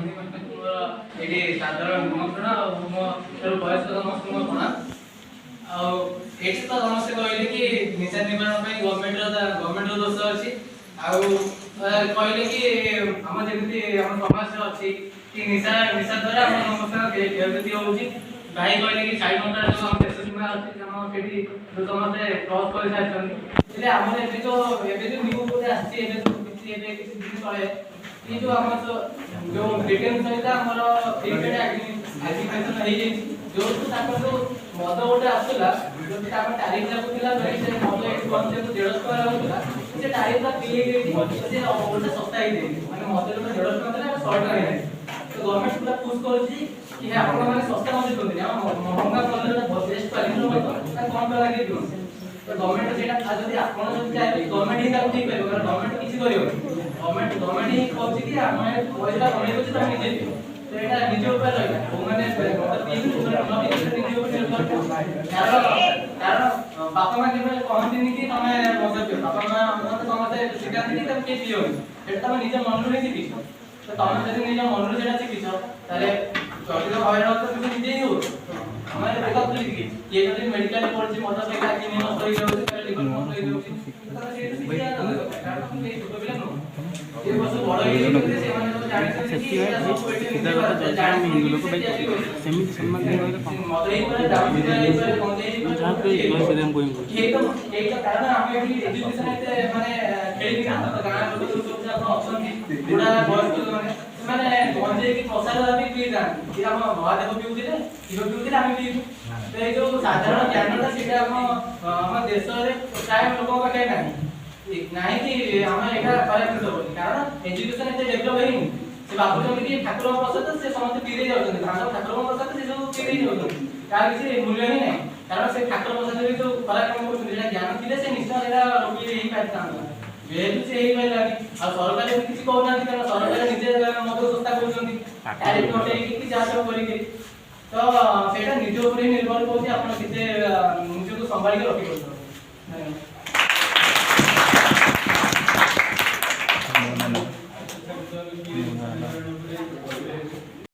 ଏଠି ସାଧାରଣ ନିମନ୍ତ୍ରଣ ଆଉ ମୋ ବୟସ୍କ ସମସ୍ତଙ୍କୁ ପ୍ରଣାମ। ଆଉ ଏଠି ତ ସମସ୍ତେ କହିଲେ କି ନିଶା ନିବାରଣ ପାଇଁ ଗଭର୍ଣ୍ଣମେଣ୍ଟର ଦୋଷ ଅଛି। ଆଉ କହିଲେ କି ଆମ ଯେମିତି ଆମ ସମାଜରେ ଅଛି କି ନିଶା ଦ୍ୱାରା ଆମ ସମସ୍ତଙ୍କ କ୍ଷୟକ୍ଷତି ହେଉଛି। ଭାଇ କହିଲେ କି 40 ଘଣ୍ଟା ଆମ ଦେଶ ସୀମା ଅଛି ଆମ ସେଠି ସମସ୍ତେ କ୍ରସ୍ କରିସାରିଛନ୍ତି। ହେଲେ ଆମର ଏବେ ଯୋଉ ନ୍ୟୁଜ୍ ଗୋଟେ ଆସିଛି ଏବେ କିଛି ଦିନ ତଳେ ये जो हम जो ब्रिटेन सहित हमर फ्री ट्रेड एग्रीमेंट ହେଇଯାଇଛି ଯୋଉଠୁ ତାଙ୍କର ଯୋଉ ମଦ ଗୋଟେ ଆସୁଥିଲା ଯୋଉଠି ତାଙ୍କ ତାରିଖ ଲାଗୁଥିଲା ସେ ମଦ ଏଠି ବନ୍ଦ ଯେହେତୁ 150 ଟଙ୍କା ଲାଗୁଥିଲା ସେ ତାରିଖଟା ଫ୍ରି ହେଇଯାଇଛି ସେ ଓଲଟା ଶସ୍ତା ହେଇଯାଇଛି ମାନେ ମଦ ଯୋଉଟା 150 ଟଙ୍କା ଥିଲା 100 ଟଙ୍କା ହେଇଯାଇଛି। ତ ଗଭର୍ଣ୍ଣମେଣ୍ଟ ପୁରା ପୁଶ କରୁଛି କି ଆପଣ ମାନେ ଶସ୍ତା ମଦ ଦିଅନ୍ତୁନି ଆମ ମହଙ୍ଗା ମଦଟା ବେଷ୍ଟ କ୍ୱାଲିଟିର ମଦ ତା କମ ଟଙ୍କା ଲାଗି ଦିଅନ୍ତୁ। तो गवर्नमेंट सेटा जदी आपण जदी चाहे गवर्नमेंट ही ताको ठीक करियो कारण गवर्नमेंट किछि करियो गवर्नमेंट ही कहछि कि आपण पैसा कमे होछि तमे निजे दियो तो एटा निजे ऊपर रहला ओ माने मतलब 3 निजे ऊपर निर्भर कारण बापा माने केबे कहन्तिनी कि तमे मद पियो बापा माने मते समते सिखाନ୍ତି कि तमे के पियो एटा तमे निजे मनरु ही सिखिछ तो तमे जदी निजे मनरु जेटा सिखिछ ताले जदी हयरान तो तुम निजे ही हो हमारे देखा पुलिस की ये जदी मेडिकल रिपोर्ट से मद पे का कि नष्ट होई जाउछि ताले लिवर नष्ट होई जाउछि तो तमे से सिखिया कारण तुम नहीं छुट बिला न ये बस बड़ हे से माने तो जानि से कि सीधा बात जान में हिंदू लोग भाई सेमिति सम्मान दे मद ही पर दाम ही पर कोन दे जहां पे क्लास से हम गोइंग ये तो कारण हम एटी एजुकेशन माने खेली ना तो गाना लोग सब अपन ऑप्शन पूरा बॉयज माने माने गंजे की प्रसाद भी पी जान कि हम महादेव पिउथिले हिरो पिउथिले हम पी तो ये जो साधारण ज्ञानटा सेटा हम देश रे प्राय लोक पाखे नाही नाही कि हम एटा खराब कर बोली कारण एजुकेशन एते डेवलप हेनी से बाबू जमी कि ठाकुर प्रसाद से समस्त पी दे जाउछन ठाकुर प्रसाद से जो पी दे जाउछन तार किसी मूल्य ही नाही कारण से ठाकुर प्रसाद रे जो खराब काम करछन जेटा ज्ञान थिले से निश्चय एटा रोकी ही पाइता जेहेतु से ही पाइलानी आ सरकार भी किसी कहउनांती कारण सरकार निजे मद सस्ता करूछन टैरिफ नटे कि जा सब करिके तो सेटा निज ऊपर निर्भर करछि आपण किते निज को संभाल के रखि